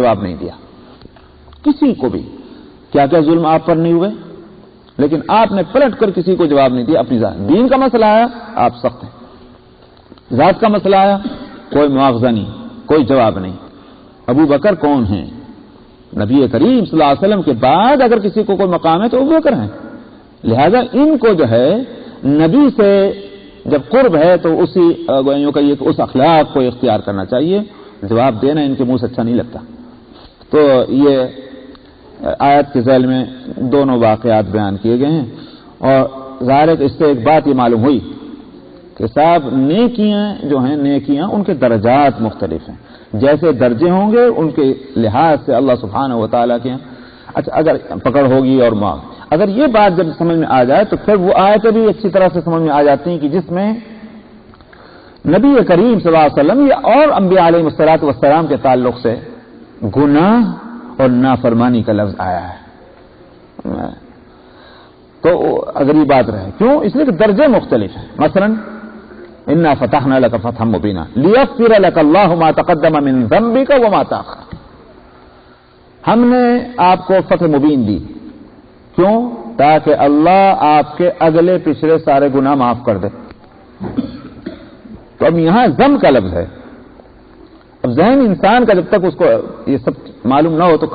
جواب نہیں دیا کسی کو بھی. کیا کیا ظلم آپ پر نہیں ہوئے, لیکن آپ نے پلٹ کر کسی کو جواب نہیں دیا. اپنی ذات, دین کا مسئلہ آیا آپ سخت ہیں, ذات کا مسئلہ آیا کوئی مواخذہ نہیں, کوئی جواب نہیں. ابو بکر کون ہیں؟ نبی کریم صلی اللہ علیہ وسلم کے بعد اگر کسی کو کوئی مقام ہے تو ابو بکر ہیں. لہذا ان کو جو ہے نبی سے جب قرب ہے تو اسی اس اخلاق کو اختیار کرنا چاہیے. جواب دینا ان کے منہ سے اچھا نہیں لگتا. تو یہ آیت کے ذیل میں دونوں واقعات بیان کیے گئے ہیں, اور ظاہر ہے کہ اس سے ایک بات یہ معلوم ہوئی کہ صاحب نیکیاں جو ہیں نیکیاں ان کے درجات مختلف ہیں. جیسے درجے ہوں گے ان کے لحاظ سے اللہ سبحانہ و تعالیٰ کے. اچھا اگر پکڑ ہوگی اور معاف, اگر یہ بات جب سمجھ میں آ جائے تو پھر وہ آیتیں بھی اچھی طرح سے سمجھ میں آ جاتی ہیں کہ جس میں نبی کریم صلی اللہ علیہ وسلم یا اور انبیاء علیہ الصلوۃ والسلام کے تعلق سے گناہ اور نافرمانی کا لفظ آیا ہے. تو اگر یہ بات رہے کیوں, اس لیے کہ درجے مختلف ہیں. مثلا انا فتحنا لك فتحا مبینا لیغفر لك الله ما تقدم من ذنبك وما تاخر. ہم نے آپ کو فتح مبین دی, کیوں؟ تاکہ اللہ آپ کے اگلے پچھلے سارے گناہ معاف کر دے. تو اب یہاں ذنب کا لفظ ہے. اب ذہن انسان کا جب تک اس کو یہ سب معلوم نہ ہو تو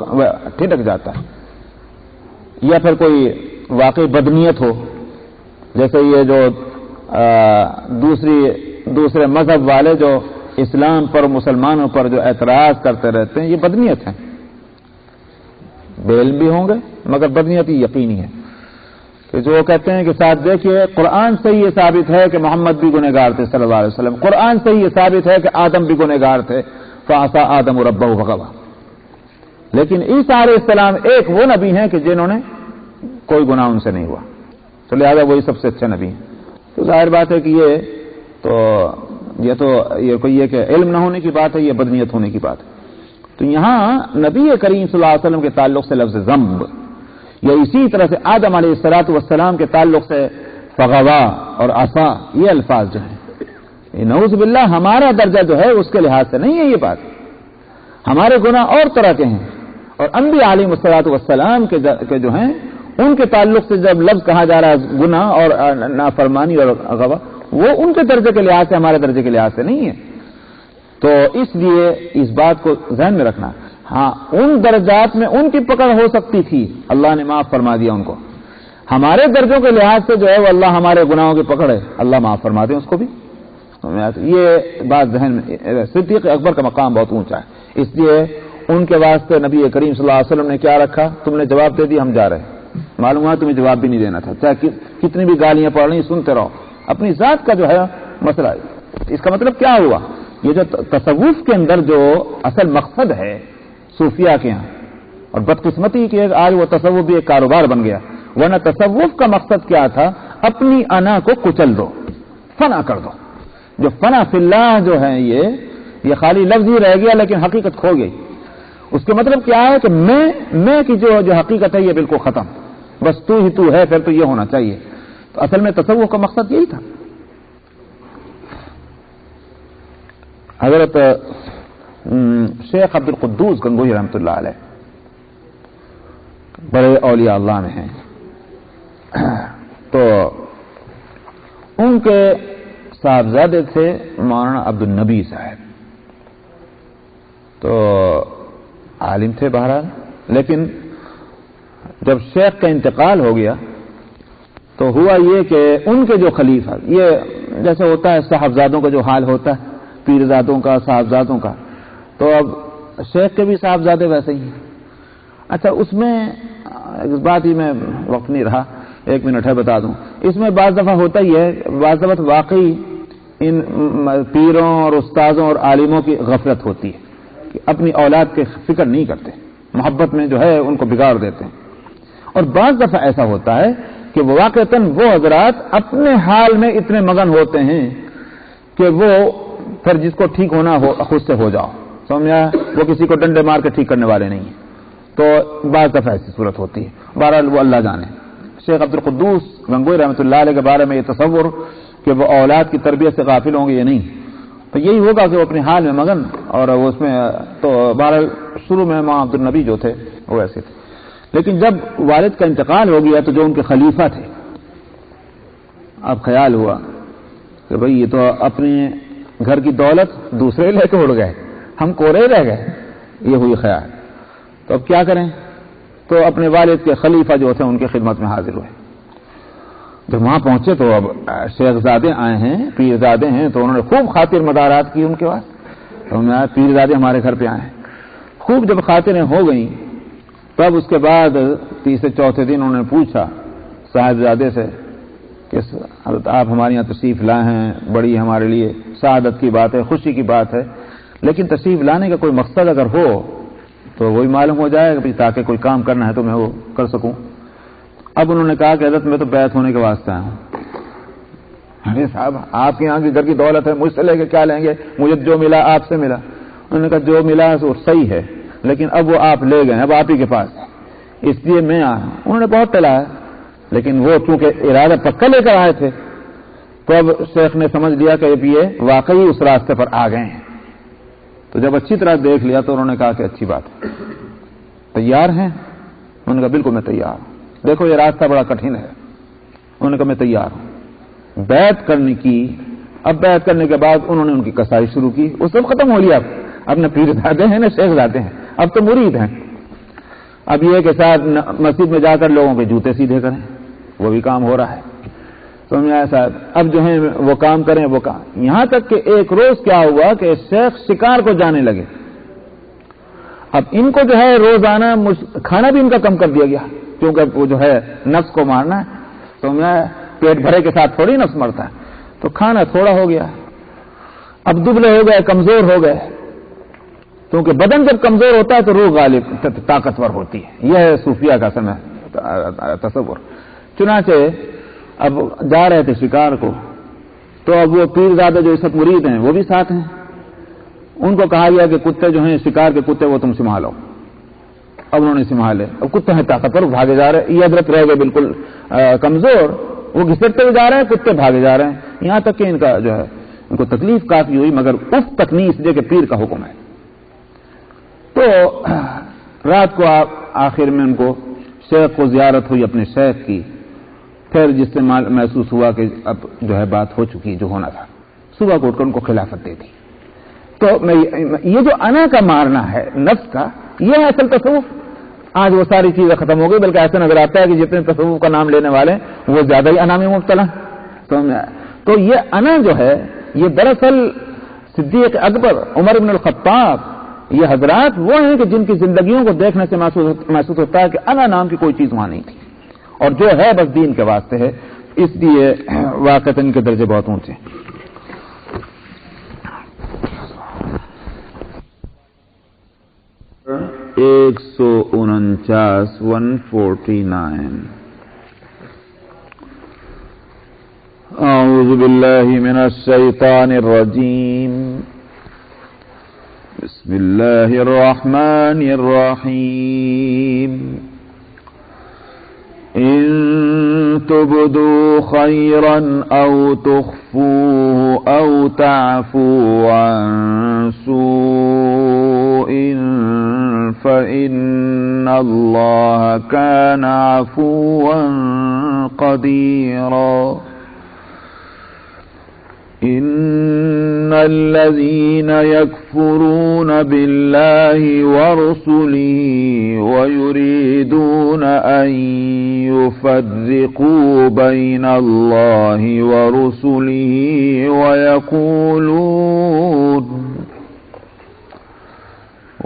ٹھٹک جاتا ہے, یا پھر کوئی واقعی بدنیت ہو, جیسے یہ جو دوسرے مذہب والے جو اسلام پر مسلمانوں پر جو اعتراض کرتے رہتے ہیں, یہ بدنیت ہیں. بے علم بھی ہوں گے مگر بدنیت ہی یقینی ہے کہ جو کہتے ہیں کہ ساتھ دیکھیے قرآن سے یہ ثابت ہے کہ محمد بھی گنہگار تھے صلی اللہ علیہ وسلم, قرآن سے یہ ثابت ہے کہ آدم بھی گنہگار تھے, فعصى آدم ربہ فغوى. لیکن عیسیٰ علیہ السلام ایک وہ نبی ہیں کہ جنہوں نے کوئی گناہ ان سے نہیں ہوا, تو لہذا وہی سب سے اچھے نبی ہیں. تو ظاہر بات ہے کہ یہ کوئی کہ علم نہ ہونے کی بات ہے, یہ بدنیت ہونے کی بات ہے. تو یہاں نبی کریم صلی اللہ علیہ وسلم کے تعلق سے لفظ ذنب, یا اسی طرح سے آدم علیہ الصلوۃ والسلام کے تعلق سے فغوا اور عصا, یہ الفاظ جو ہیں نعوذ باللہ ہمارا درجہ جو ہے اس کے لحاظ سے نہیں ہے یہ بات. ہمارے گناہ اور طرح کے ہیں, اور انبیاء علیہ الصلوۃ والسلام کے جو ہیں ان کے تعلق سے جب لفظ کہا جا رہا ہے گناہ اور نافرمانی اور غوا, وہ ان کے درجے کے لحاظ سے ہمارے درجے کے لحاظ سے نہیں ہے. تو اس لیے اس بات کو ذہن میں رکھنا. ہاں ان درجات میں ان کی پکڑ ہو سکتی تھی, اللہ نے معاف فرما دیا ان کو. ہمارے درجوں کے لحاظ سے جو ہے وہ اللہ ہمارے گناہوں کی پکڑ ہے, اللہ معاف فرما دے اس کو بھی. یہ بات ذہن میں. صدیق اکبر کا مقام بہت اونچا ہے, اس لیے ان کے واسطے نبی کریم صلی اللہ علیہ وسلم نے کیا رکھا, تم نے جواب دے دی ہم جا رہے ہیں. معلوم ہوا تمہیں جواب بھی نہیں دینا تھا, چاہے کتنی بھی گالیاں پڑ رہی سنتے رہو. اپنی ذات کا جو ہے مسئلہ, اس کا مطلب کیا ہوا, یہ جو تصوف کے اندر جو اصل مقصد ہے صوفیہ کے یہاں, اور بدقسمتی کہ آج وہ تصوف بھی ایک کاروبار بن گیا, ورنہ تصوف کا مقصد کیا تھا, اپنی انا کو کچل دو, فنا کر دو. جو فنا فی اللہ جو ہے یہ خالی لفظ ہی رہ گیا لیکن حقیقت کھو گئی. اس کے مطلب کیا ہے کہ میں کی جو حقیقت ہے یہ بالکل ختم, بس تو ہی تو ہے, پھر تو یہ ہونا چاہیے. تو اصل میں تصوف کا مقصد یہی تھا. حضرت شیخ عبد القدوس گنگوہی رحمۃ اللہ علیہ بڑے اولیاء اللہ میں ہیں, تو ان کے صاحبزادے تھے مولانا عبد النبی صاحب. تو عالم تھے بہرحال, لیکن جب شیخ کا انتقال ہو گیا تو ہوا یہ کہ ان کے جو خلیفہ, یہ جیسے ہوتا ہے صاحبزادوں کا جو حال ہوتا ہے, پیرزادوں کا صاحبزادوں کا, تو اب شیخ کے بھی صاحبزادے ویسے ہی ہیں. اچھا اس میں اس بات ہی میں وقت نہیں رہا, 1 منٹ ہے بتا دوں. اس میں بعض دفعہ ہوتا ہی ہے, بعض دفعہ واقعی ان پیروں اور استاذوں اور عالموں کی غفلت ہوتی ہے کہ اپنی اولاد کی فکر نہیں کرتے, محبت میں جو ہے ان کو بگاڑ دیتے ہیں. اور بعض دفعہ ایسا ہوتا ہے کہ واقعتاً وہ حضرات اپنے حال میں اتنے مگن ہوتے ہیں کہ وہ پھر جس کو ٹھیک ہونا ہو خود سے ہو جاؤ, سمجھا, وہ کسی کو ڈنڈے مار کے ٹھیک کرنے والے نہیں ہیں. تو بعض دفعہ ایسی صورت ہوتی ہے. بہرحال وہ اللہ جانے. شیخ عبد القدوس گنگوہی رحمۃ اللہ علیہ کے بارے میں یہ تصور کہ وہ اولاد کی تربیت سے غافل ہوں گے, یہ نہیں. تو یہی ہوگا کہ وہ اپنے حال میں مگن, اور وہ اس میں تو بہرحال شروع میں امام عبد النبی جو تھے وہ ایسے تھے، لیکن جب والد کا انتقال ہو گیا تو جو ان کے خلیفہ تھے، اب خیال ہوا کہ بھئی یہ تو اپنے گھر کی دولت دوسرے لے کے اڑ گئے، ہم کورے رہ گئے، یہ ہوئی خیال، تو اب کیا کریں؟ تو اپنے والد کے خلیفہ جو تھے ان کی خدمت میں حاضر ہوئے۔ جب وہاں پہنچے تو اب شیخ زادے آئے ہیں، پیر زادے ہیں، تو انہوں نے خوب خاطر مدارات کی ان کے پاس، تو پیر زادے ہمارے گھر پہ آئے ہیں، خوب جب خاطریں ہو گئیں تب اس کے بعد تیسرے چوتھے دن انہوں نے پوچھا صاحبزادے سے کہ حضرت آپ ہمارے یہاں تشریف لائے ہیں، بڑی ہمارے لیے سعادت کی بات ہے، خوشی کی بات ہے، لیکن تشریف لانے کا کوئی مقصد اگر ہو تو وہی معلوم ہو جائے کہ تاکہ کوئی کام کرنا ہے تو میں وہ کر سکوں۔ اب انہوں نے کہا کہ حضرت میں تو بیعت ہونے کے واسطے آیا ہوں۔ ارے صاحب آپ کے یہاں کی گھر کی دولت ہے، مجھ سے لے کے کیا لیں گے؟ مجھے جو ملا آپ سے ملا۔ انہوں نے کہا جو ملا وہ صحیح ہے، لیکن اب وہ آپ لے گئے، اب آپ ہی کے پاس، اس لیے میں آیا ہوں۔ انہوں نے بہت ٹلایا، لیکن وہ چونکہ ارادہ پکا لے کر آئے تھے تو اب شیخ نے سمجھ لیا کہ یہ واقعی اس راستے پر آ گئے ہیں، تو جب اچھی طرح دیکھ لیا تو انہوں نے کہا کہ اچھی بات ہے، تیار ہیں؟ انہوں نے کہا بالکل میں تیار ہوں، دیکھو یہ راستہ بڑا کٹھن ہے۔ انہوں نے کہا میں تیار ہوں۔ بیعت کرنے کی، اب بیعت کرنے کے بعد انہوں نے ان کی کسائی شروع کی، وہ سب ختم ہو لیا، اب نہ پیر زادے ہیں نہ شیخ زادے ہیں، اب تو مرید ہیں۔ اب یہ کہ شاید مسجد میں جا کر لوگوں کے جوتے سیدھے کریں، وہ بھی کام ہو رہا ہے، سمجھ آیا صاحب؟ اب جو ہیں وہ کام کریں، وہ کام، یہاں تک کہ ایک روز کیا ہوا کہ شیخ شکار کو جانے لگے۔ اب ان کو جو ہے روزانہ کھانا بھی ان کا کم کر دیا گیا، کیونکہ وہ جو ہے نفس کو مارنا ہے، سمجھ آیا؟ پیٹ بھرے کے ساتھ تھوڑی نفس مرتا ہے، تو کھانا تھوڑا ہو گیا، اب دبلے ہو گئے، کمزور ہو گئے، کیونکہ بدن جب کمزور ہوتا ہے تو روح غالب طاقتور ہوتی ہے، یہ ہے صوفیہ کا سمے تصور۔ چنانچہ اب جا رہے تھے شکار کو، تو اب وہ پیر زادہ جو اس وقت مرید ہیں وہ بھی ساتھ ہیں، ان کو کہا گیا کہ کتے جو ہیں شکار کے کتے وہ تم سنبھالو۔ اب انہوں نے سنبھالے، اب کتے ہیں طاقتور، بھاگے جا رہے، یہ حضرت رہ گئے بالکل کمزور، وہ گھسٹتے ہوئے جا رہے ہیں، کتے بھاگے جا رہے ہیں، یہاں تک کہ ان کا جو ہے ان کو تکلیف کافی ہوئی، مگر اس تکنیس جو کہ پیر کا حکم ہے۔ تو رات کو آخر میں ان کو شیخ کو زیارت ہوئی اپنے شیخ کی، پھر جس سے محسوس ہوا کہ اب جو ہے بات ہو چکی جو ہونا تھا، صبح کو اٹھ کر ان کو خلافت دے دی۔ تو یہ جو انا کا مارنا ہے نفس کا، یہ ہے اصل تصوف۔ آج وہ ساری چیزیں ختم ہو گئی، بلکہ ایسا نظر آتا ہے کہ جتنے تصوف کا نام لینے والے ہیں وہ زیادہ ہی انا میں مبتلا۔ تو یہ انا جو ہے یہ دراصل صدیق اکبر، عمر بن الخطاب، یہ حضرات وہ ہیں کہ جن کی زندگیوں کو دیکھنے سے محسوس ہوتا ہے کہ انا نام کی کوئی چیز وہاں نہیں تھی، اور جو ہے بس دین کے واسطے ہے، اس لیے واقعتاً ان کے درجے بہت اونچے ہیں۔ 149 اعوذ باللہ من الشیطان الرجیم بسم اللہ الرحمن الرحیم ان تبدوا خیرا او تخفوه او تعفوا عن سوء فإن الله كان عفوا قديرا إن الذين يكفرون بالله ورسله ويريدون أن يفرقوا بين الله ورسله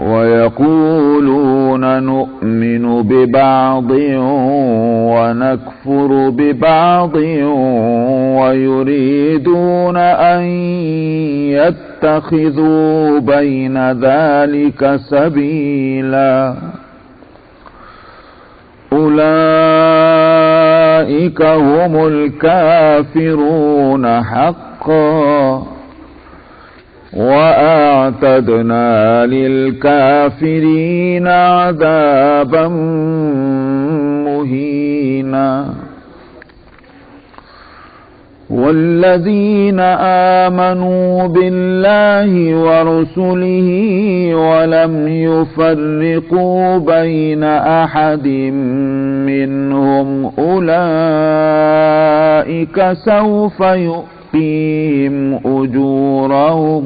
ويقولون نؤمن ببعض ونكفر ببعض ويريدون أن يتخذوا بين ذلك سبيلا أولئك هم الكافرون حقا وأعتدنا للكافرين عذابا مهينا والذين آمنوا بالله ورسله ولم يفرقوا بين أحد منهم أولئك سوف يؤتيهم أجورهم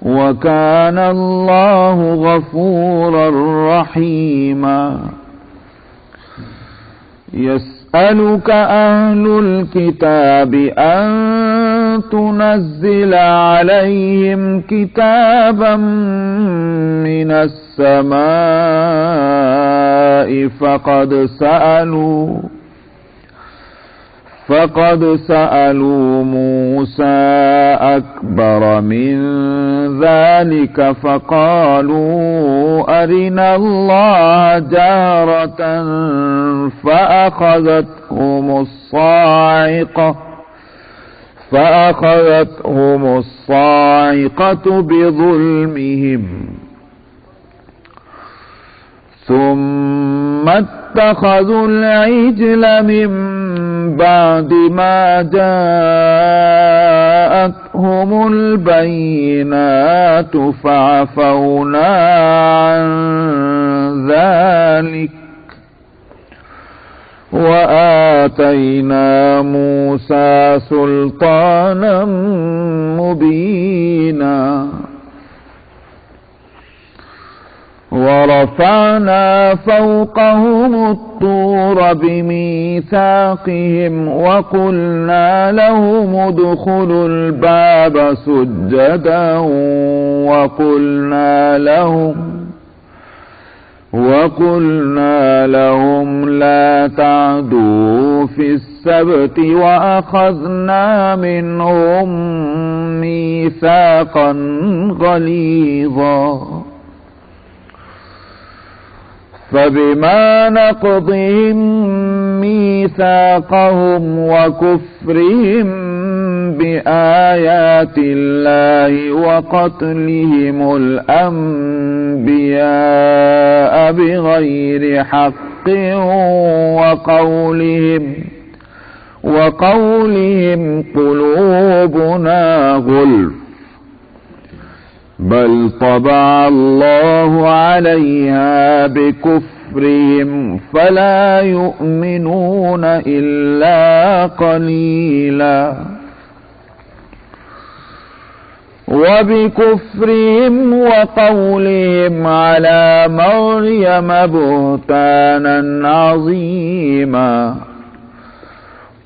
وكان الله غفورا رحيما. يسألك أهل الكتاب أن تنزل عليهم كتابا من السماء فقد سألوا موسى أكبر من ذلك فقالوا أرنا الله جارة فأخذتهم الصاعقة بظلمهم ثم اتخذوا العجل من بعد ما جاءتهم البينات فعفونا عن ذلك وآتينا موسى سلطانا مبينا. ورفعنا فوقهم الطور بميثاقهم وقلنا لهم ادخلوا الباب سجدا وقلنا لهم لا تعدوا في السبت وأخذنا منهم ميثاقا غليظا. فبما نقضهم ميثاقهم وكفرهم بآيات الله وقتلهم الأنبياء بغير حق وقولهم قلوبنا غلف بل طبع الله عليها بكفرهم فلا يؤمنون إلا قليلا. وبكفرهم وقولهم على مريم بهتانا عظيما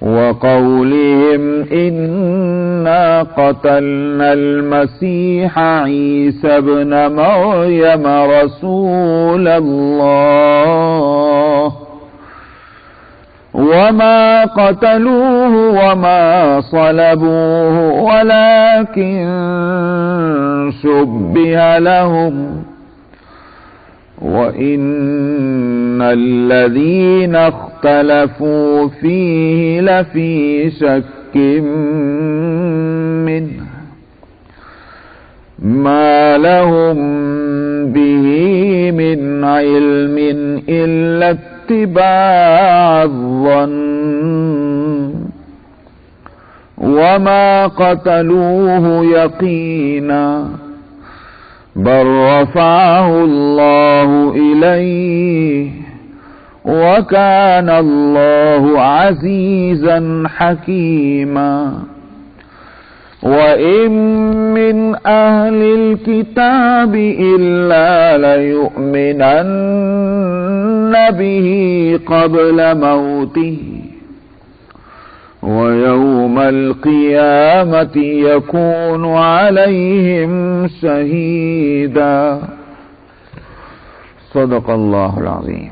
وقولهم إنا قتلنا المسيح عيسى ابن مريم رسول الله وما قتلوه وما صلبوه ولكن شبه لهم وإن الذين اختلفوا فيه لفي شك منه ما لهم به من علم إلا اتباع الظن وما قتلوه يقينا بل رفعه الله إليه وكان الله عزيزا حكيما. وإن من أهل الكتاب إلا ليؤمنن به قبل موته ويوم القيامة يكون عليهم شهيدا. صدق الله العظيم.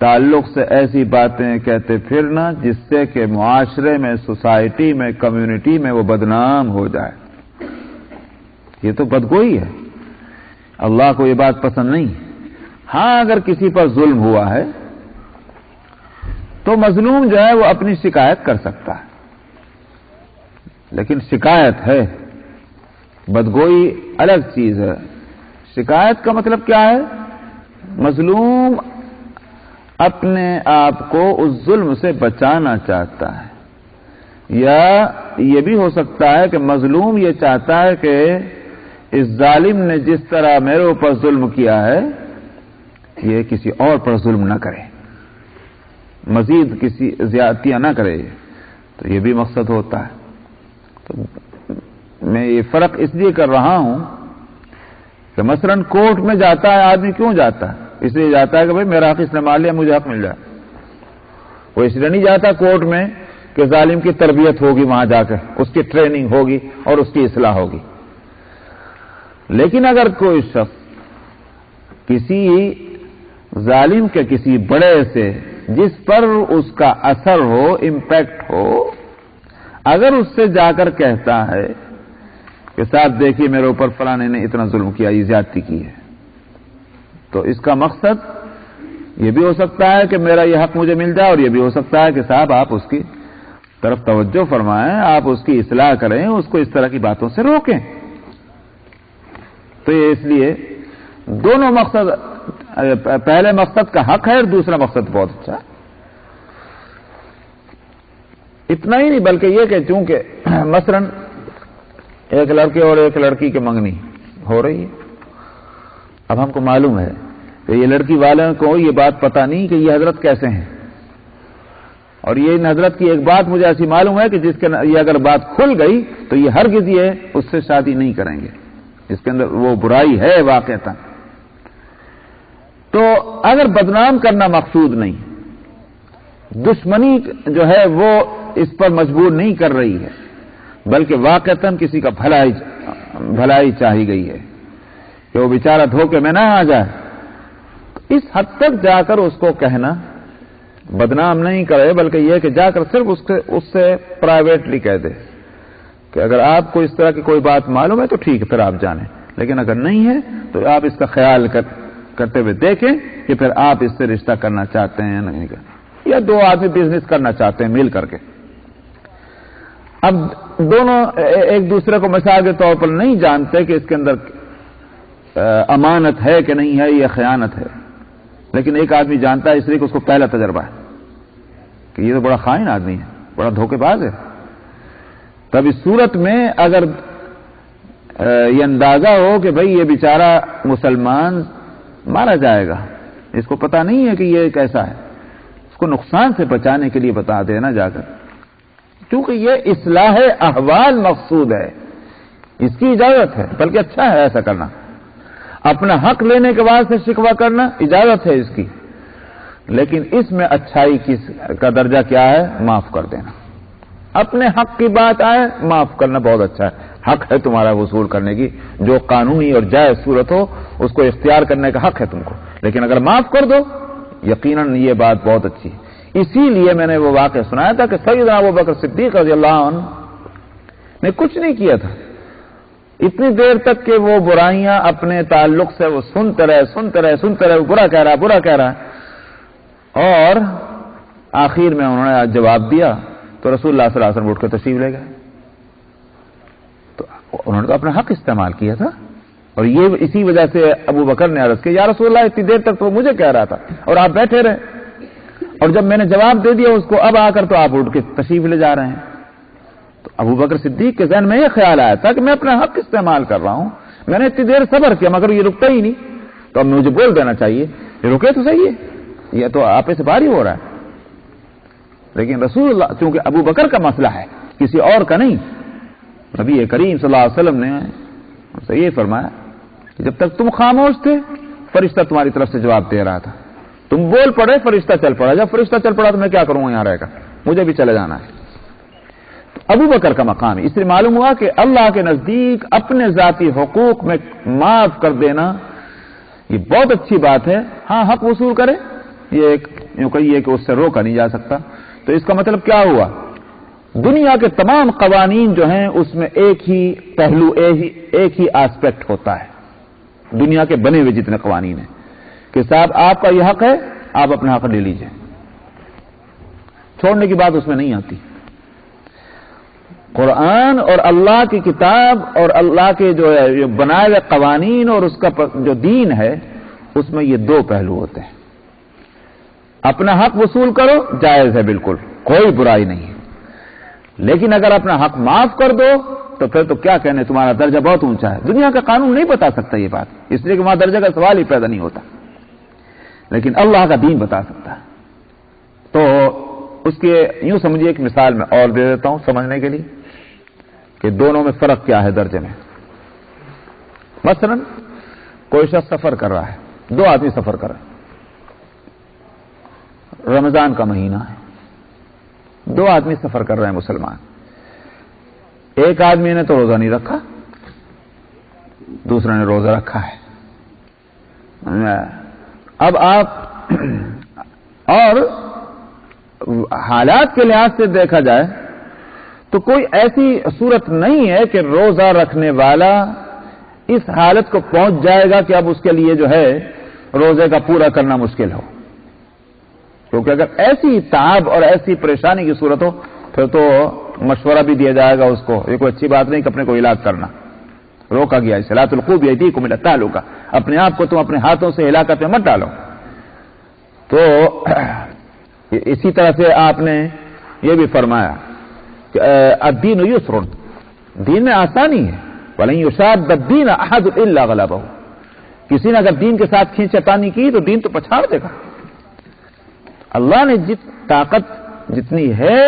تعلق سے ایسی باتیں کہتے پھرنا جس سے کہ معاشرے میں، سوسائٹی میں، کمیونٹی میں وہ بدنام ہو جائے، یہ تو بدگوئی ہے، اللہ کو یہ بات پسند نہیں۔ ہاں اگر کسی پر ظلم ہوا ہے تو مظلوم جو ہے وہ اپنی شکایت کر سکتا ہے، لیکن شکایت ہے، بدگوئی الگ چیز ہے۔ شکایت کا مطلب کیا ہے؟ مظلوم اپنے آپ کو اس ظلم سے بچانا چاہتا ہے، یا یہ بھی ہو سکتا ہے کہ مظلوم یہ چاہتا ہے کہ اس ظالم نے جس طرح میرے اوپر ظلم کیا ہے یہ کسی اور پر ظلم نہ کرے، مزید کسی زیادتیاں نہ کرے، تو یہ بھی مقصد ہوتا ہے۔ تو میں یہ فرق اس لیے کر رہا ہوں کہ مثلاً کورٹ میں جاتا ہے آدمی، کیوں جاتا ہے؟ اس لیے جاتا ہے کہ بھئی میرا حق اس نے مان لیا، مجھے حق مل جائے۔ وہ اس لیے نہیں جاتا کورٹ میں کہ ظالم کی تربیت ہوگی وہاں جا کر، اس کی ٹریننگ ہوگی اور اس کی اصلاح ہوگی۔ لیکن اگر کوئی شخص کسی ظالم کے کسی بڑے سے جس پر اس کا اثر ہو، امپیکٹ ہو، اگر اس سے جا کر کہتا ہے کہ صاحب دیکھیے میرے اوپر فلانے نے اتنا ظلم کیا، یہ زیادتی کی ہے، تو اس کا مقصد یہ بھی ہو سکتا ہے کہ میرا یہ حق مجھے مل جائے، اور یہ بھی ہو سکتا ہے کہ صاحب آپ اس کی طرف توجہ فرمائیں، آپ اس کی اصلاح کریں، اس کو اس طرح کی باتوں سے روکیں۔ تو یہ اس لیے دونوں مقصد، پہلے مقصد کا حق ہے اور دوسرا مقصد بہت اچھا ہے۔ اتنا ہی نہیں بلکہ یہ کہ چونکہ مثلاً ایک لڑکے اور ایک لڑکی کی منگنی ہو رہی ہے، اب ہم کو معلوم ہے کہ یہ لڑکی والوں کو یہ بات پتہ نہیں کہ یہ حضرت کیسے ہیں، اور یہ ان حضرت کی ایک بات مجھے ایسی معلوم ہے کہ جس کے یہ اگر بات کھل گئی تو یہ ہرگز یہ اس سے شادی نہیں کریں گے، اس کے اندر وہ برائی ہے واقعتاً۔ تو اگر بدنام کرنا مقصود نہیں، دشمنی جو ہے وہ اس پر مجبور نہیں کر رہی ہے، بلکہ واقعتاً کسی کا بھلائی چاہی گئی ہے کہ وہ بیچارہ دھوکے میں نہ آ جائے، تو اس حد تک جا کر اس کو کہنا بدنام نہیں کرے، بلکہ یہ کہ جا کر صرف اس سے پرائیویٹلی کہہ دے کہ اگر آپ کو اس طرح کی کوئی بات معلوم ہے تو ٹھیک ہے پھر آپ جانیں، لیکن اگر نہیں ہے تو آپ اس کا خیال کرتے ہوئے دیکھیں کہ پھر آپ اس سے رشتہ کرنا چاہتے ہیں یا نہیں، یا دو آدمی بزنس کرنا چاہتے ہیں مل کر کے۔ اب دونوں ایک دوسرے کو مثال کے طور پر نہیں جانتے کہ اس کے اندر امانت ہے کہ نہیں ہے، یہ خیانت ہے، لیکن ایک آدمی جانتا ہے اس لیے کہ اس کو پہلا تجربہ ہے کہ یہ تو بڑا خائن آدمی ہے، بڑا دھوکے باز ہے۔ تب اس صورت میں اگر یہ اندازہ ہو کہ بھئی یہ بیچارہ مسلمان مارا جائے گا، اس کو پتہ نہیں ہے کہ یہ کیسا ہے، اس کو نقصان سے بچانے کے لیے بتا دینا جا کر، کیونکہ یہ اصلاح احوال مقصود ہے، اس کی اجازت ہے، بلکہ اچھا ہے ایسا کرنا۔ اپنا حق لینے کے بعد سے شکوہ کرنا اجازت ہے اس کی، لیکن اس میں اچھائی کا درجہ کیا ہے؟ معاف کر دینا۔ اپنے حق کی بات آئے معاف کرنا بہت اچھا ہے، حق ہے تمہارا وصول کرنے کی، جو قانونی اور جائز صورت ہو اس کو اختیار کرنے کا حق ہے تم کو، لیکن اگر معاف کر دو یقیناً یہ بات بہت اچھی ہے۔ اسی لیے میں نے وہ واقعہ سنایا تھا کہ سیدنا ابوبکر صدیق رضی اللہ عنہ نے کچھ نہیں کیا تھا اتنی دیر تک کہ وہ برائیاں اپنے تعلق سے وہ سنتے رہے، وہ برا کہہ رہا ہے، اور آخر میں انہوں نے جواب دیا تو رسول اللہ صلی اللہ علیہ وسلم اٹھ کے تشریف لے گئے۔ تو انہوں نے تو اپنا حق استعمال کیا تھا، اور یہ اسی وجہ سے ابو بکر نے عرض کیا یا رسول اللہ اتنی دیر تک تو مجھے کہہ رہا تھا اور آپ بیٹھے رہے، اور جب میں نے جواب دے دیا اس کو اب آ کر تو آپ اٹھ کے تشریف لے جا رہے ہیں۔ تو ابو بکر صدیق کے ذہن میں یہ خیال آیا تھا کہ میں اپنا حق استعمال کر رہا ہوں، میں نے اتنی دیر صبر کیا مگر یہ رکتا ہی نہیں، تو اب مجھے بول دینا چاہیے یہ رکے تو صحیح ہے، یہ تو آپ سے باری ہو رہا ہے۔ لیکن رسول اللہ چونکہ ابو بکر کا مسئلہ ہے کسی اور کا نہیں، نبی کریم صلی اللہ علیہ وسلم نے یہ فرمایا کہ جب تک تم خاموش تھے فرشتہ تمہاری طرف سے جواب دے رہا تھا، تم بول پڑے فرشتہ چل پڑا، جب فرشتہ چل پڑا تو میں کیا کروں گا یہاں رہ کر، مجھے بھی چلے جانا ہے۔ تو ابو بکر کا مقام ہے، اس لیے معلوم ہوا کہ اللہ کے نزدیک اپنے ذاتی حقوق میں معاف کر دینا یہ بہت اچھی بات ہے۔ ہاں حق وصول کرے یہ یوں کہیے کہ اس سے روکا نہیں جا سکتا. تو اس کا مطلب کیا ہوا؟ دنیا کے تمام قوانین جو ہیں اس میں ایک ہی پہلو، ایک ہی آسپیکٹ ہوتا ہے دنیا کے بنے ہوئے جتنے قوانین ہیں کہ صاحب آپ کا یہ حق ہے، آپ اپنا حق لے لیجئے، چھوڑنے کی بات اس میں نہیں آتی. قرآن اور اللہ کی کتاب اور اللہ کے جو بنائے ہوئے قوانین اور اس کا جو دین ہے اس میں یہ دو پہلو ہوتے ہیں. اپنا حق وصول کرو جائز ہے، بالکل کوئی برائی نہیں ہے، لیکن اگر اپنا حق معاف کر دو تو پھر تو کیا کہنے، تمہارا درجہ بہت اونچا ہے. دنیا کا قانون نہیں بتا سکتا یہ بات، اس لیے کہ وہاں درجہ کا سوال ہی پیدا نہیں ہوتا، لیکن اللہ کا دین بتا سکتا ہے. تو اس کے یوں سمجھیے ایک مثال میں اور دے دیتا ہوں سمجھنے کے لیے کہ دونوں میں فرق کیا ہے درجے میں. مثلا کوئی شخص سفر کر رہا ہے، دو آدمی سفر کر رہے ہیں، رمضان کا مہینہ ہے، دو آدمی سفر کر رہے ہیں مسلمان. ایک آدمی نے تو روزہ نہیں رکھا، دوسرے نے روزہ رکھا ہے. اب آپ اور حالات کے لحاظ سے دیکھا جائے تو کوئی ایسی صورت نہیں ہے کہ روزہ رکھنے والا اس حالت کو پہنچ جائے گا کہ اب اس کے لیے جو ہے روزے کا پورا کرنا مشکل ہو. کیونکہ اگر ایسی تعب اور ایسی پریشانی کی صورت ہو پھر تو مشورہ بھی دیا جائے گا اس کو، یہ کوئی اچھی بات نہیں کہ اپنے کو ہلاک کرنا. روکا گیا ہے لا تلقوا بأيديكم إلى التهلكة، اپنے آپ کو تم اپنے ہاتھوں سے ہلاکت میں مت ڈالو. تو اسی طرح سے آپ نے یہ بھی فرمایا کہ الدین یسر، دین میں آسانی ہے. ولن يشاد الدین احد الا غلبه، کسی نے اگر دین کے ساتھ کھینچتانی کی تو دین تو پچھاڑ دے گا. اللہ نے طاقت جتنی ہے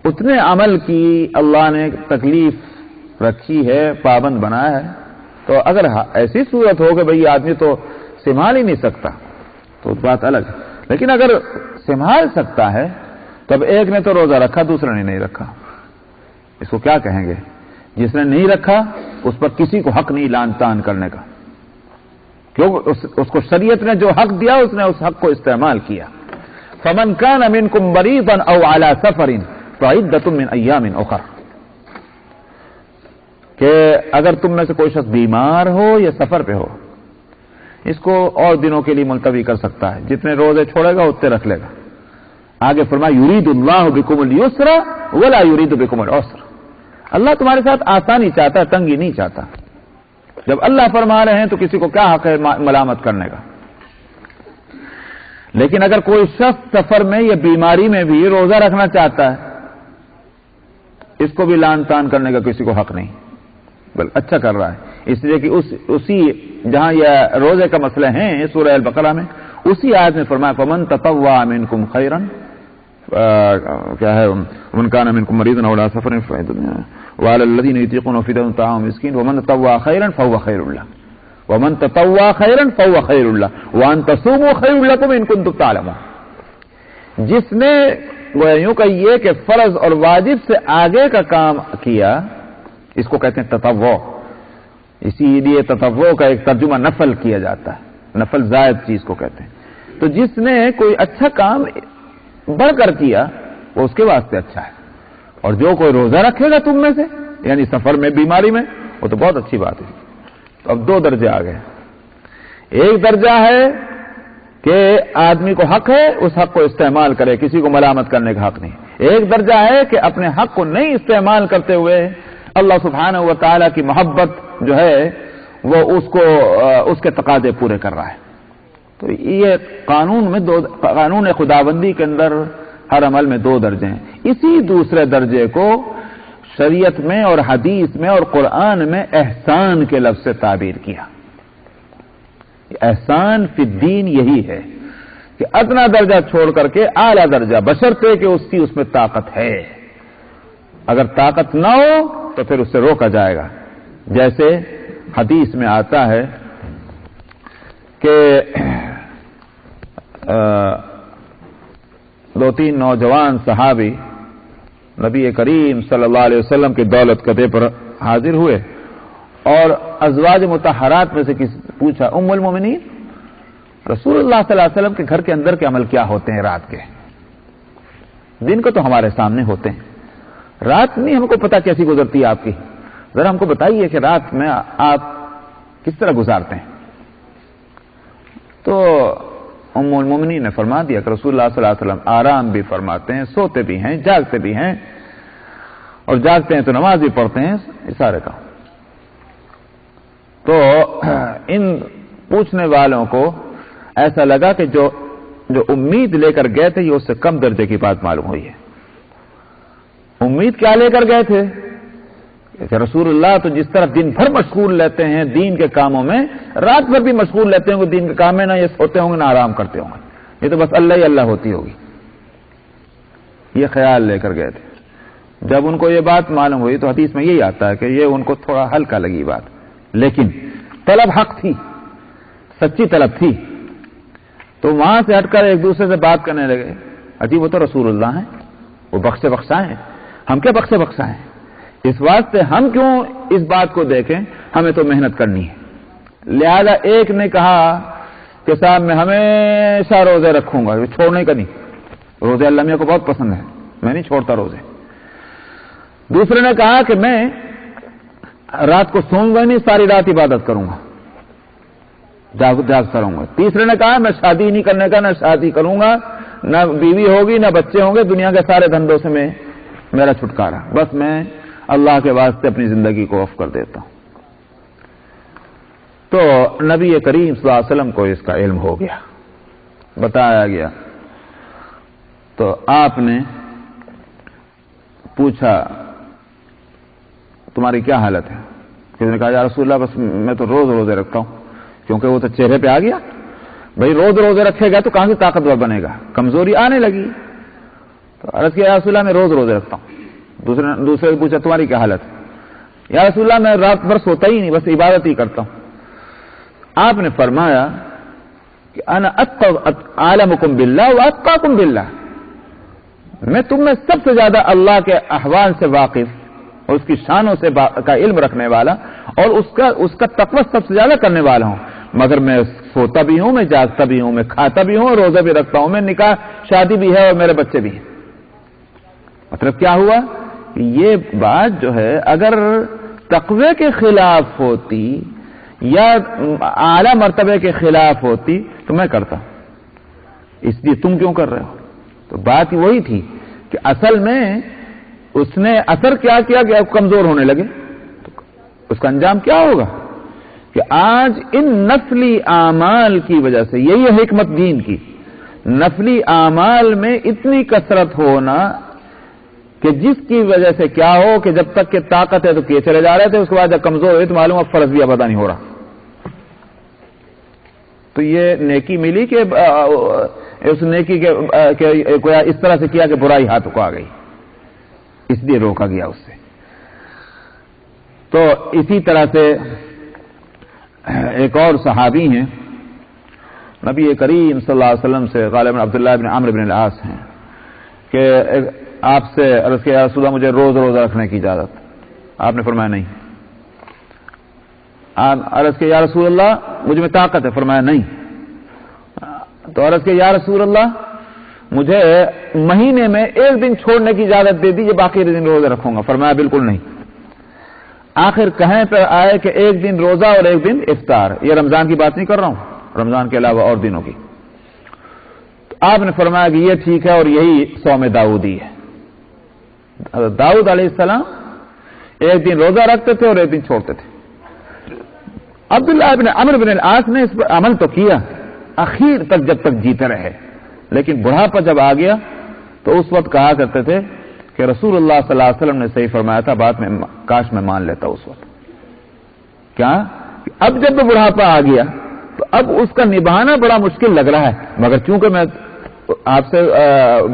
اتنے عمل کی اللہ نے تکلیف رکھی ہے، پابند بنایا ہے. تو اگر ایسی صورت ہو کہ بھئی آدمی تو سنبھال ہی نہیں سکتا تو بات الگ ہے، لیکن اگر سنبھال سکتا ہے تب ایک نے تو روزہ رکھا دوسرے نے نہیں رکھا، اس کو کیا کہیں گے؟ جس نے نہیں رکھا اس پر کسی کو حق نہیں لان تان کرنے کا، کیونکہ اس کو شریعت نے جو حق دیا اس نے اس حق کو استعمال کیا. فمن كان منكم مريضا او على سفر فعدة من ايام اخر، کہ اگر تم میں سے کوئی شخص بیمار ہو یا سفر پہ ہو اس کو اور دنوں کے لیے ملتوی کر سکتا ہے، جتنے روزے چھوڑے گا اتنے رکھ لے گا. آگے فرمایا یرید اللہ بکم اليسر ولا یرید بکم العسر، اللہ تمہارے ساتھ آسانی چاہتا ہے، تنگی نہیں چاہتا. جب اللہ فرما رہے ہیں تو کسی کو کیا حق ہے ملامت کرنے کا. لیکن اگر کوئی شخص سفر میں یا بیماری میں بھی روزہ رکھنا چاہتا ہے اس کو بھی لان تان کرنے کا کسی کو حق نہیں، بلکہ اچھا کر رہا ہے. اس لیے کہ اسی جہاں یہ روزے کا مسئلہ ہیں سورہ البقرہ میں اسی آیت میں فرمایا فمن تطوع منکم خیرا، کیا ہے، من کان منکم مریضا او علی سفر وعلى الذين يطيقون فدية طعام مسكين ومن تطوع خيرا فهو خير له ومن تطوع خيرا فهو خير له وان تصوموا خير لكم ان كنتم تعلمون. جس نے یوں کہیے کہ فرض اور واجب سے آگے کا کام کیا اس کو کہتے ہیں تطوع. اسی لیے تطوع کا ایک ترجمہ نفل کیا جاتا ہے، نفل زائد چیز کو کہتے ہیں. تو جس نے کوئی اچھا کام بڑھ کر کیا وہ اس کے واسطے اچھا ہے، اور جو کوئی روزہ رکھے گا تم میں سے یعنی سفر میں بیماری میں وہ تو بہت اچھی بات ہے. تو اب دو درجے آ گئے. ایک درجہ ہے کہ آدمی کو حق ہے اس حق کو استعمال کرے، کسی کو ملامت کرنے کا حق نہیں. ایک درجہ ہے کہ اپنے حق کو نہیں استعمال کرتے ہوئے اللہ سبحانہ و تعالی کی محبت جو ہے وہ اس کے تقاضے پورے کر رہا ہے. تو یہ قانون خداوندی کے اندر ہر عمل میں دو درجے ہیں. اسی دوسرے درجے کو شریعت میں اور حدیث میں اور قرآن میں احسان کے لفظ سے تعبیر کیا. احسان فی الدین یہی ہے کہ ادنا درجہ چھوڑ کر کے اعلیٰ درجہ، بشرطے کہ اس میں طاقت ہے. اگر طاقت نہ ہو تو پھر اس سے روکا جائے گا. جیسے حدیث میں آتا ہے کہ دو تین نوجوان صحابی نبی کریم صلی اللہ علیہ وسلم کی دولت قدے پر حاضر ہوئے اور ازواج مطہرات میں سے پوچھا ام المومنین رسول اللہ صلی اللہ علیہ وسلم کے گھر کے اندر کے عمل کیا ہوتے ہیں رات کے؟ دن کو تو ہمارے سامنے ہوتے ہیں، رات نہیں ہم کو پتا کیسی گزرتی ہے آپ کی. ذرا ہم کو بتائیے کہ رات میں آپ کس طرح گزارتے ہیں. تو ام المومنین نے فرما دیا کہ رسول اللہ صلی اللہ علیہ وسلم آرام بھی فرماتے ہیں، سوتے بھی ہیں، جاگتے بھی ہیں، اور جاگتے ہیں تو نماز بھی پڑھتے ہیں، سارے کام. تو ان پوچھنے والوں کو ایسا لگا کہ جو امید لے کر گئے تھے یہ اس سے کم درجے کی بات معلوم ہوئی ہے. امید کیا لے کر گئے تھے کہ رسول اللہ تو جس طرح دن بھر مشغول رہتے ہیں دین کے کاموں میں، رات بھر بھی مشغول رہتے ہوں گے دین کے کام میں، نہ یہ سوتے ہوں گے نہ آرام کرتے ہوں گے، یہ تو بس اللہ ہی اللہ ہوتی ہوگی. یہ خیال لے کر گئے تھے. جب ان کو یہ بات معلوم ہوئی تو حدیث میں یہی آتا ہے کہ یہ ان کو تھوڑا ہلکا لگی بات، لیکن طلب حق تھی، سچی طلب تھی. تو وہاں سے ہٹ کر ایک دوسرے سے بات کرنے لگے. اجی وہ تو رسول اللہ ہیں، وہ بخشے بخشا ہیں، ہم کیا بخشے بخشا ہیں؟ اس واسطے ہم کیوں اس بات کو دیکھیں، ہمیں تو محنت کرنی ہے. لہذا ایک نے کہا کہ صاحب میں ہمیشہ روزے رکھوں گا، چھوڑنے کا نہیں، روزے اللہ میاں کو بہت پسند ہے، میں نہیں چھوڑتا روزے. دوسرے نے کہا کہ میں رات کو سوؤں گا نہیں، ساری رات عبادت کروں گا، جاگتا رہوں گا. تیسرے نے کہا میں شادی نہیں کرنے کا، نہ شادی کروں گا، نہ بیوی ہوگی، نہ بچے ہوں گے، دنیا کے سارے دھندوں سے میں میرا چھٹکارا، بس میں اللہ کے واسطے اپنی زندگی کو وقف کر دیتا ہوں. تو نبی کریم صلی اللہ علیہ وسلم کو اس کا علم ہو گیا، بتایا گیا. تو آپ نے پوچھا تمہاری کیا حالت ہے؟ کسی نے کہا یا رسول اللہ بس میں تو روز روزے رکھتا ہوں، کیونکہ وہ تو چہرے پہ آ گیا. بھائی روز روزے رکھے گا تو کہاں سے طاقتور بنے گا، کمزوری آنے لگی. تو عرض کیا یا رسول اللہ میں روز روزے رکھتا ہوں. دوسرے نے پوچھا تمہاری کیا حالت ہے؟ یا رسول اللہ میں رات بھر سوتا ہی نہیں، بس عبادت ہی کرتا ہوں. آپ نے فرمایا کہ انا عالمکم باللہ واتقاکم باللہ، میں تم میں سب سے زیادہ اللہ کے احوال سے واقف اور اس کی شانوں سے کا علم رکھنے والا اور اس کا تقوی سب سے زیادہ کرنے والا ہوں، مگر میں سوتا بھی ہوں، میں جاگتا بھی ہوں، میں کھاتا بھی ہوں، روزہ بھی رکھتا ہوں، میں نکاح شادی بھی ہے اور میرے بچے بھی ہیں. مطلب کیا ہوا؟ یہ بات جو ہے اگر تقوی کے خلاف ہوتی یا اعلی مرتبے کے خلاف ہوتی تو میں کرتا، اس لیے تم کیوں کر رہے ہو؟ تو بات وہی تھی کہ اصل میں اس نے اثر کیا کیا کہ کمزور ہونے لگے. تو اس کا انجام کیا ہوگا کہ آج ان نفلی اعمال کی وجہ سے، یہی ہے حکمت دین کی، نفلی اعمال میں اتنی کثرت ہونا کہ جس کی وجہ سے کیا ہو کہ جب تک کہ طاقت ہے تو کیے چلے جا رہے تھے، اس کے بعد جب کمزور ہوئے تو معلوم اب فرض بھی ابدا نہیں ہو رہا. تو یہ نیکی ملی کہ اس نیکی کے کوئی اس طرح سے کیا کہ برائی ہاتھ کو آ گئی، اس لیے روکا گیا اس سے. تو اسی طرح سے ایک اور صحابی ہیں نبی کریم صلی اللہ علیہ وسلم سے، غالباً عبداللہ بن عمرو بن العاص ہیں، کہ آپ سے عرض کیا یا رسول اللہ مجھے روز روزہ رکھنے کی اجازت؟ آپ نے فرمایا نہیں. عرض کیا یا رسول اللہ مجھ میں طاقت ہے؟ فرمایا نہیں. تو عرض کیا یا رسول اللہ مجھے مہینے میں ایک دن چھوڑنے کی اجازت دے دیجیے، باقی دن روزہ رکھوں گا. فرمایا بالکل نہیں. آخر کہیں پر آئے کہ ایک دن روزہ اور ایک دن افطار. یہ رمضان کی بات نہیں کر رہا ہوں، رمضان کے علاوہ اور دنوں کی. تو آپ نے فرمایا کہ یہ ٹھیک ہے اور یہی صوم داؤدی ہے. داؤد علیہ السلام ایک دن روزہ رکھتے تھے اور ایک دن چھوڑتے تھے. عبداللہ بن عمرو بن العاص نے اس پر عمل تو کیا اخیر تک جب تک جیتے رہے، لیکن بڑھاپا جب آ گیا تو اس وقت کہا کرتے تھے کہ رسول اللہ صلی اللہ علیہ وسلم نے صحیح فرمایا تھا، بات میں کاش میں مان لیتا اس وقت. کیا اب جب بڑھاپا آ گیا تو اب اس کا نبھانا بڑا مشکل لگ رہا ہے، مگر چونکہ میں آپ سے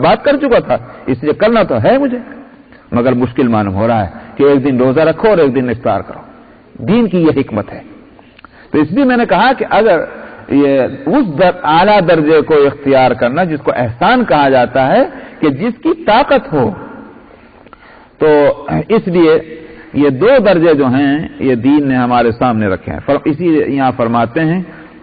بات کر چکا تھا اس لیے کرنا تو ہے مجھے، مگر مشکل معلوم ہو رہا ہے کہ ایک دن روزہ رکھو اور ایک دن افطار کرو. دین کی یہ حکمت ہے. تو اس لیے میں نے کہا کہ اگر یہ اس اعلیٰ درجے کو اختیار کرنا جس کو احسان کہا جاتا ہے کہ جس کی طاقت ہو، تو اس لیے یہ دو درجے جو ہیں یہ دین نے ہمارے سامنے رکھے ہیں. اسی یہاں فرماتے ہیں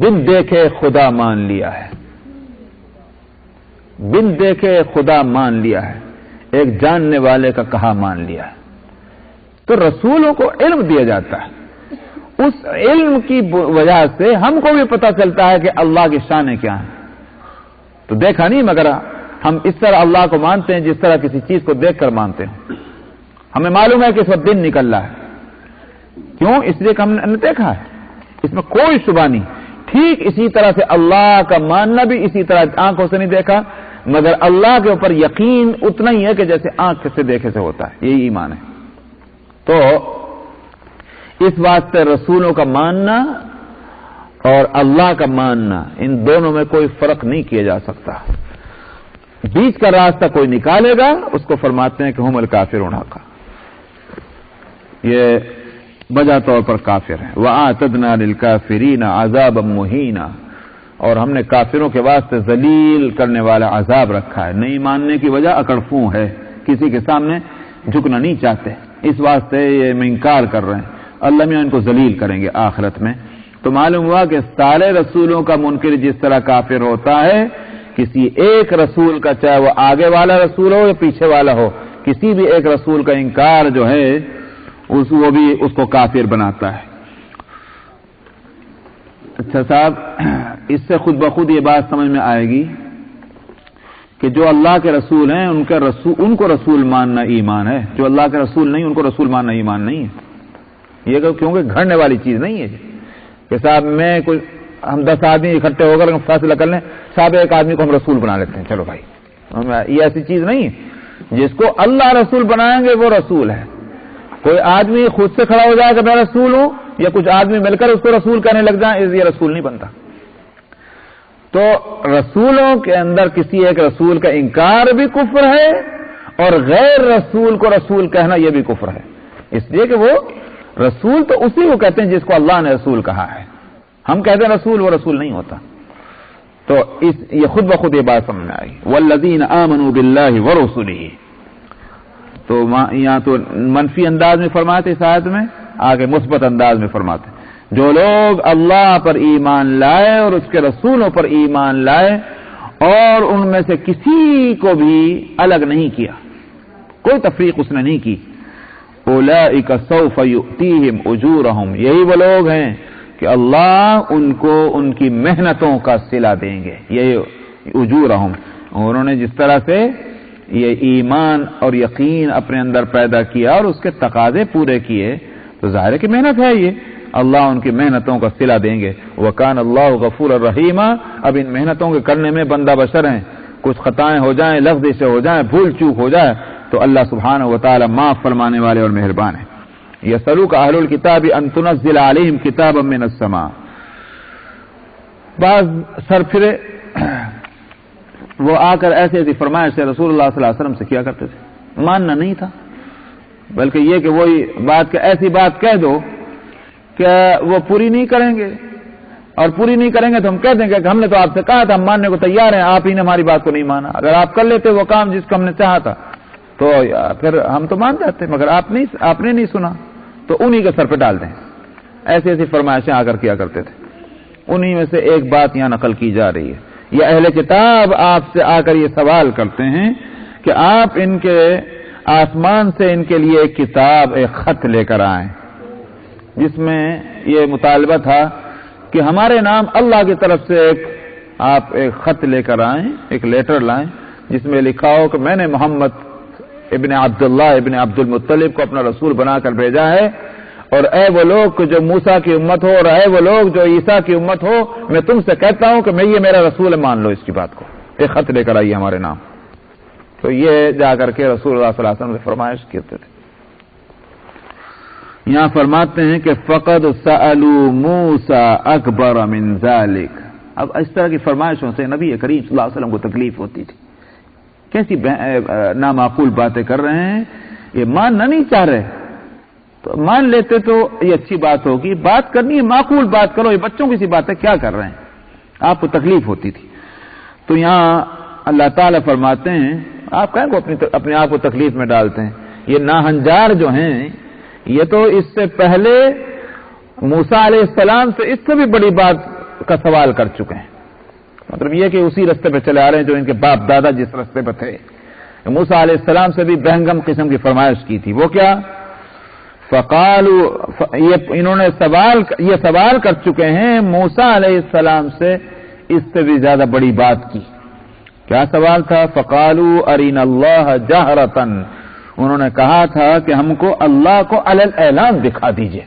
بن دیکھے خدا مان لیا ہے، بن دیکھے خدا مان لیا ہے، ایک جاننے والے کا کہا مان لیا ہے۔ تو رسولوں کو علم دیا جاتا ہے، اس علم کی وجہ سے ہم کو بھی پتہ چلتا ہے کہ اللہ کی شانیں کیا ہیں۔ تو دیکھا نہیں مگر ہم اس طرح اللہ کو مانتے ہیں جس طرح کسی چیز کو دیکھ کر مانتے ہیں۔ ہمیں معلوم ہے کہ اس وقت دن نکل رہا ہے، کیوں؟ اس لیے کہ ہم نے دیکھا ہے، اس میں کوئی شبہ نہیں۔ ٹھیک اسی طرح سے اللہ کا ماننا بھی اسی طرح آنکھوں سے نہیں دیکھا، مگر اللہ کے اوپر یقین اتنا ہی ہے کہ جیسے آنکھ سے دیکھے سے ہوتا ہے، یہی ایمان ہے۔ تو اس واسطے رسولوں کا ماننا اور اللہ کا ماننا، ان دونوں میں کوئی فرق نہیں کیا جا سکتا۔ بیچ کا راستہ کوئی نکالے گا اس کو فرماتے ہیں کہ ہم الکافرون حقا، یہ بجا طور پر کافر ہیں۔ وَأَعْتَدْنَا لِلْكَافِرِينَ عَذَابًا مُهِينًا، اور ہم نے کافروں کے واسطے ذلیل کرنے والا عذاب رکھا ہے۔ نہیں ماننے کی وجہ اکڑفوں ہے، کسی کے سامنے جھکنا نہیں چاہتے، اس واسطے یہ انکار کر رہے ہیں۔ اللہ میاں ان کو ذلیل کریں گے آخرت میں۔ تو معلوم ہوا کہ سارے رسولوں کا منکر جس طرح کافر ہوتا ہے، کسی ایک رسول کا، چاہے وہ آگے والا رسول ہو یا پیچھے والا ہو، کسی بھی ایک رسول کا انکار جو ہے وہ بھی اس کو کافر بناتا ہے۔ اچھا صاحب، اس سے خود بخود یہ بات سمجھ میں آئے گی کہ جو اللہ کے رسول ہیں ان کو رسول ماننا ایمان ہے، جو اللہ کے رسول نہیں ان کو رسول ماننا ایمان نہیں ہے۔ یہ کیونکہ گھڑنے والی چیز نہیں ہے کہ صاحب ہم 10 آدمی اکٹھے ہو کر فیصلہ کر لیں، صاحب ایک آدمی کو ہم رسول بنا لیتے ہیں، چلو بھائی، یہ ایسی چیز نہیں ہے۔ جس کو اللہ رسول بنائیں گے وہ رسول ہے۔ کوئی آدمی خود سے کھڑا ہو جائے کہ میں رسول ہوں، یا کچھ آدمی مل کر اس کو رسول کہنے لگ جائیں، یہ رسول نہیں بنتا۔ تو رسولوں کے اندر کسی ایک رسول کا انکار بھی کفر ہے، اور غیر رسول کو رسول کہنا یہ بھی کفر ہے، اس لیے کہ وہ رسول تو اسی کو کہتے ہیں جس کو اللہ نے رسول کہا ہے۔ ہم کہتے ہیں رسول، وہ رسول نہیں ہوتا۔ تو یہ خود بخود یہ بات سمجھ میں آئی۔ والذین آمنوا باللہ ورسلہ، تو یہاں تو منفی انداز میں فرماتے اس آیت میں، آگے مثبت انداز میں فرماتے جو لوگ اللہ پر ایمان لائے اور اس کے رسولوں پر ایمان لائے اور ان میں سے کسی کو بھی الگ نہیں کیا، کوئی تفریق اس نے نہیں کی، اولئک سوف یؤتیہم اجورہم، یہی وہ لوگ ہیں کہ اللہ ان کو ان کی محنتوں کا صلہ دیں گے، یہی اجورہم۔ انہوں نے جس طرح سے یہ ایمان اور یقین اپنے اندر پیدا کیا اور اس کے تقاضے پورے کیے، تو ظاہر ہے کہ محنت ہے، یہ اللہ ان کی محنتوں کا صلہ دیں گے۔ وَكَانَ اللَّهُ غَفُورًا رَحِيمًا، اب ان محنتوں کے کرنے میں بندہ بشر ہیں، کچھ خطائیں ہو جائیں، لفظ سے ہو جائیں، بھول چوک ہو جائے، تو اللہ سبحانہ وتعالی معاف فرمانے والے اور مہربان ہیں۔ یسألوک اہل الکتاب ان تنزل علیہم کتابا من السماء، بعض سر پھرے وہ آ کر ایسے ایسی فرمائش سے رسول اللہ صلی اللہ علیہ وسلم سے کیا کرتے تھے، ماننا نہیں تھا، بلکہ یہ کہ وہی بات کہ ایسی بات کہہ دو کہ وہ پوری نہیں کریں گے، اور پوری نہیں کریں گے تو ہم کہہ دیں گے کہ ہم نے تو آپ سے کہا تھا، ہم ماننے کو تیار ہیں، آپ ہی نے ہماری بات کو نہیں مانا۔ اگر آپ کر لیتے وہ کام جس کو ہم نے چاہا تھا تو پھر ہم تو مان جاتے، مگر آپ نے نہیں سنا، تو انہی کے سر پہ ڈال دیں۔ ایسی ایسی فرمائشیں آ کر کیا کرتے تھے۔ انہی میں سے ایک بات یہاں نقل کی جا رہی ہے، یہ اہل کتاب آپ سے آ کر یہ سوال کرتے ہیں کہ آپ ان کے آسمان سے ان کے لیے ایک کتاب، ایک خط لے کر آئیں، جس میں یہ مطالبہ تھا کہ ہمارے نام اللہ کی طرف سے آپ ایک خط لے کر آئیں، ایک لیٹر لائیں، جس میں لکھا ہو کہ میں نے محمد ابن عبداللہ ابن عبد المطلب کو اپنا رسول بنا کر بھیجا ہے، اور اے وہ لوگ جو موسیٰ کی امت ہو، اور اے وہ لوگ جو عیسیٰ کی امت ہو، میں تم سے کہتا ہوں کہ یہ میرا رسول ہے، مان لو اس کی بات کو، ایک خط لے کر آئیے ہمارے نام۔ تو یہ جا کر کے رسول اللہ صلی اللہ علیہ وسلم سے فرمائش کرتے تھے۔ یہاں فرماتے ہیں کہ فقد سألوا موسیٰ اکبر من ذلک، اب اس طرح کی فرمائشوں سے نبی کریم صلی اللہ علیہ وسلم کو تکلیف ہوتی تھی، کیسی نامعقول باتیں کر رہے ہیں، یہ ماننا نہیں چاہ رہے، تو مان لیتے تو یہ اچھی بات ہوگی، بات کرنی ہے معقول بات کرو، یہ بچوں کی سی بات ہے، کیا کر رہے ہیں، آپ کو تکلیف ہوتی تھی۔ تو یہاں اللہ تعالیٰ فرماتے ہیں، آپ کہیں کو اپنے آپ کو تکلیف میں ڈالتے ہیں، یہ ناہنجار جو ہیں یہ تو اس سے پہلے موسیٰ علیہ السلام سے اس سے بھی بڑی بات کا سوال کر چکے ہیں، مطلب یہ کہ اسی رستے پہ چلے آ رہے ہیں جو ان کے باپ دادا جس رستے پہ تھے۔ موسیٰ علیہ السلام سے بھی بہنگم قسم کی فرمائش کی تھی، وہ کیا؟ فقالوا، انہوں نے یہ سوال کر چکے ہیں موسیٰ علیہ السلام سے اس سے بھی زیادہ بڑی بات کی۔ کیا سوال تھا؟ فقالوا ارنا اللہ جہرۃ، انہوں نے کہا تھا کہ ہم کو اللہ کو علی الاعلان دکھا دیجئے،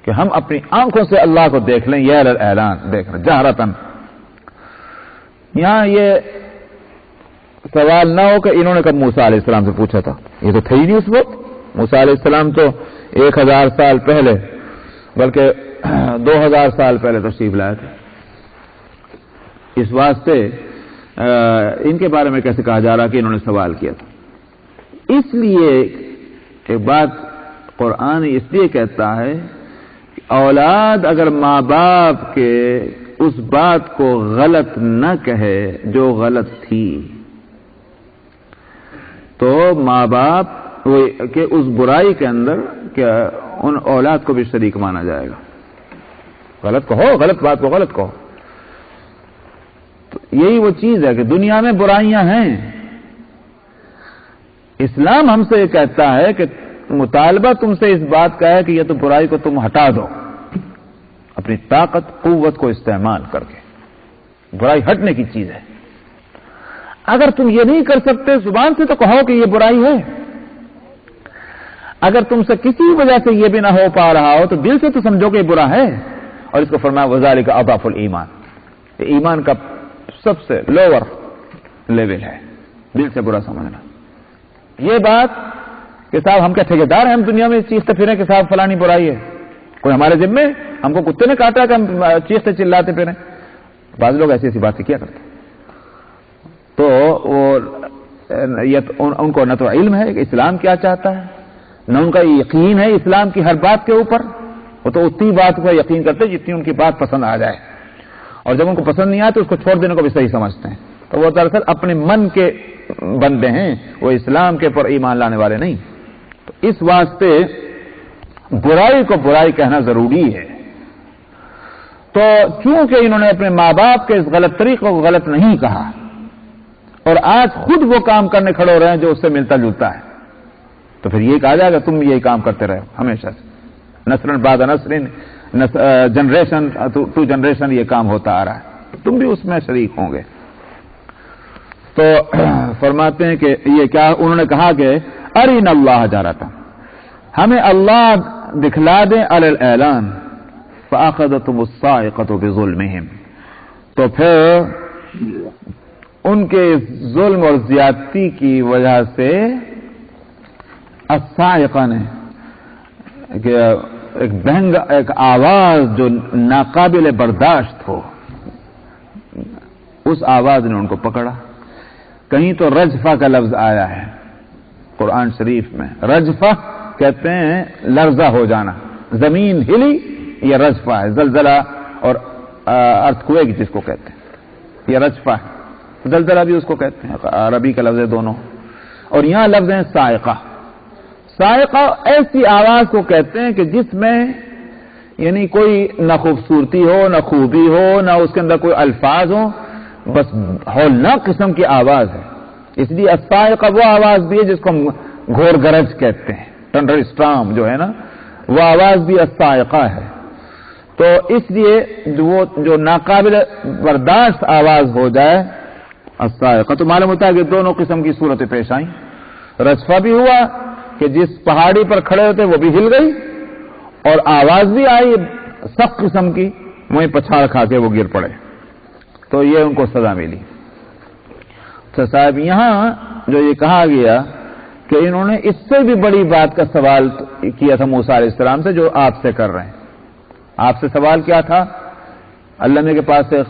کہ ہم اپنی آنکھوں سے اللہ کو دیکھ لیں، یہ علی الاعلان دیکھ لیں جہرۃ۔ یہاں یہ سوال نہ ہو کہ انہوں نے کب موسیٰ علیہ السلام سے پوچھا تھا، یہ تو تھے ہی نہیں اس وقت۔ موسیٰ علیہ السلام تو 1000 سال پہلے، بلکہ 2000 سال پہلے تشریف لائے تھے۔ اس واسطے ان کے بارے میں کیسے کہا جا رہا کہ انہوں نے سوال کیا تھا؟ اس لیے ایک بات قرآن اس لیے کہتا ہے کہ اولاد اگر ماں باپ کے اس بات کو غلط نہ کہے جو غلط تھی، تو ماں باپ کہ اس برائی کے اندر کہ ان اولاد کو بھی شریک مانا جائے گا۔ غلط کہو، غلط بات کو غلط کہو، تو یہی وہ چیز ہے کہ دنیا میں برائیاں ہیں۔ اسلام ہم سے یہ کہتا ہے کہ مطالبہ تم سے اس بات کا ہے کہ یہ تو برائی کو تم ہٹا دو، اپنی طاقت قوت کو استعمال کر کے۔ برائی ہٹنے کی چیز ہے۔ اگر تم یہ نہیں کر سکتے زبان سے تو کہو کہ یہ برائی ہے۔ اگر تم سے کسی وجہ سے یہ بھی نہ ہو پا رہا ہو تو دل سے تو سمجھو کہ یہ برا ہے، اور اس کو فرمایا وذالک اضعف الایمان، یہ ایمان کا سب سے لوور لیول ہے، دل سے برا سمجھنا۔ یہ بات کہ صاحب ہم کیا ٹھیکیدار ہیں، ہم دنیا میں چیختے پھریں کہ صاحب فلانی برائی ہے، کوئی ہمارے ذمے، ہم کو کتے نے کاٹا کہ ہم چیختے چلاتے پھریں؟ بعض لوگ ایسی ایسی باتیں کیا کرتے، تو وہ ان کو نہ تو علم ہے کہ اسلام کیا چاہتا ہے، نہ ان کا یقین ہے اسلام کی ہر بات کے اوپر۔ وہ تو اتنی بات کو یقین کرتے جتنی ان کی بات پسند آ جائے، اور جب ان کو پسند نہیں آئے تو اس کو چھوڑ دینے کو بھی صحیح سمجھتے ہیں۔ تو وہ دراصل اپنے من کے بندے ہیں، وہ اسلام کے پر ایمان لانے والے نہیں۔ تو اس واسطے برائی کو برائی کہنا ضروری ہے۔ تو چونکہ انہوں نے اپنے ماں باپ کے اس غلط طریقے کو غلط نہیں کہا، اور آج خود وہ کام کرنے کھڑے ہو رہے ہیں جو اس سے ملتا جلتا ہے، تو پھر یہ کہا جائے گا تم یہی کام کرتے رہے ہمیشہ سے، نسل بعد نسل، جنریشن ٹو جنریشن یہ کام ہوتا آ رہا ہے، تم بھی اس میں شریک ہوں گے۔ تو فرماتے ہیں کہ یہ کیا انہوں نے کہا کہ ارنا اللہ جہرۃ، ہمیں اللہ دکھلا دیں علی الاعلان، فاخذتهم الصاعقۃ بظلمهم، تو پھر ان کے ظلم اور زیادتی کی وجہ سے الصاعقہ نے کہ ایک بہنگ، ایک آواز جو ناقابل برداشت ہو، اس آواز نے ان کو پکڑا۔ کہیں تو رجفہ کا لفظ آیا ہے قرآن شریف میں، رجفہ کہتے ہیں لرزہ ہو جانا، زمین ہلی، یہ رجفہ ہے، زلزلہ اور ارتھکویک جس کو کہتے ہیں، یہ رجفہ ہے، زلزلہ بھی اس کو کہتے ہیں، عربی کا لفظ ہے دونوں۔ اور یہاں لفظ ہے صاعقہ۔ صاعقہ ایسی آواز کو کہتے ہیں کہ جس میں یعنی کوئی نہ خوبصورتی ہو، نہ خوبی ہو، نہ اس کے اندر کوئی الفاظ ہو، بس ہولناک قسم کی آواز ہے۔ اس لیے الصاعقہ وہ آواز بھی ہے جس کو ہم گھور گرج کہتے ہیں، ٹنڈر اسٹارم جو ہے نا، وہ آواز بھی الصاعقہ ہے۔ تو اس لیے وہ جو ناقابل برداشت آواز ہو جائے الصاعقہ، تو معلوم ہوتا ہے کہ دونوں قسم کی صورتیں پیش آئیں۔ رجفہ بھی ہوا کہ جس پہاڑی پر کھڑے ہوتے وہ بھی ہل گئی، اور آواز بھی آئی سخت قسم کی، وہیں پچھاڑ کھا کے وہ گر پڑے، تو یہ ان کو سزا ملی۔ تو صاحب یہاں جو یہ کہا گیا کہ انہوں نے اس سے بھی بڑی بات کا سوال کیا تھا موسیٰ علیہ السلام سے جو آپ سے کر رہے ہیں۔ آپ سے سوال کیا تھا؟ اللہ نے کے پاس سے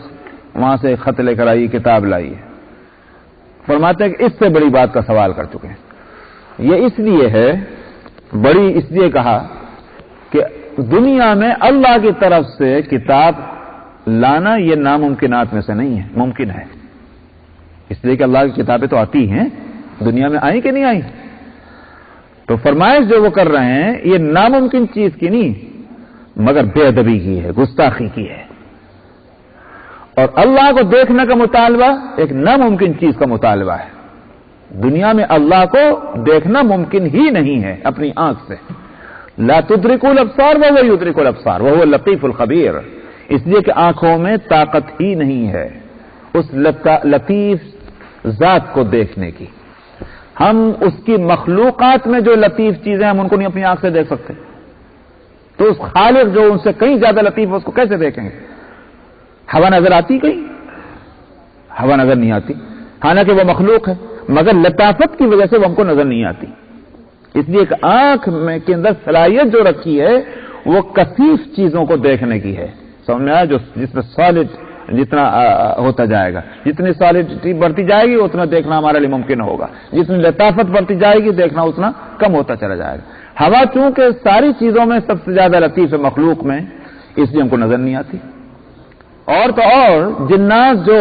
وہاں سے خط لے کر آئی، کتاب لائی ہے، فرماتے ہیں کہ اس سے بڑی بات کا سوال کر چکے ہیں۔ یہ اس لیے ہے بڑی، اس لیے کہا کہ دنیا میں اللہ کی طرف سے کتاب لانا یہ ناممکنات میں سے نہیں ہے، ممکن ہے، اس لیے کہ اللہ کی کتابیں تو آتی ہیں، دنیا میں آئیں کہ نہیں آئیں؟ تو فرمائش جو وہ کر رہے ہیں یہ ناممکن چیز کی نہیں، مگر بے ادبی کی ہے، گستاخی کی ہے، اور اللہ کو دیکھنے کا مطالبہ ایک ناممکن چیز کا مطالبہ ہے. دنیا میں اللہ کو دیکھنا ممکن ہی نہیں ہے اپنی آنکھ سے. لا تدرک الابصار وهو یدرک الابصار وهو اللطیف الخبیر. اس لیے کہ آنکھوں میں طاقت ہی نہیں ہے اس لطیف ذات کو دیکھنے کی. ہم اس کی مخلوقات میں جو لطیف چیزیں ہم ان کو نہیں اپنی آنکھ سے دیکھ سکتے, تو اس خالق جو ان سے کہیں زیادہ لطیف ہے اس کو کیسے دیکھیں گے؟ ہوا نظر آتی کہیں؟ ہوا نظر نہیں آتی, حالانکہ وہ مخلوق ہے, مگر لطافت کی وجہ سے وہ ہم کو نظر نہیں آتی. اس لیے ایک آنکھ میں کے اندر صلاحیت جو رکھی ہے وہ کثیف چیزوں کو دیکھنے کی ہے. سمجھ میں آیا؟ جس میں سالڈ جتنا ہوتا جائے گا, جتنی سالڈٹی بڑھتی جائے گی اتنا دیکھنا ہمارے لیے ممکن ہوگا, جتنی لطافت بڑھتی جائے گی دیکھنا اتنا کم ہوتا چلا جائے گا. ہوا چونکہ ساری چیزوں میں سب سے زیادہ لطیف ہے مخلوق میں, اس لیے ہم کو نظر نہیں آتی. اور تو اور جنات جو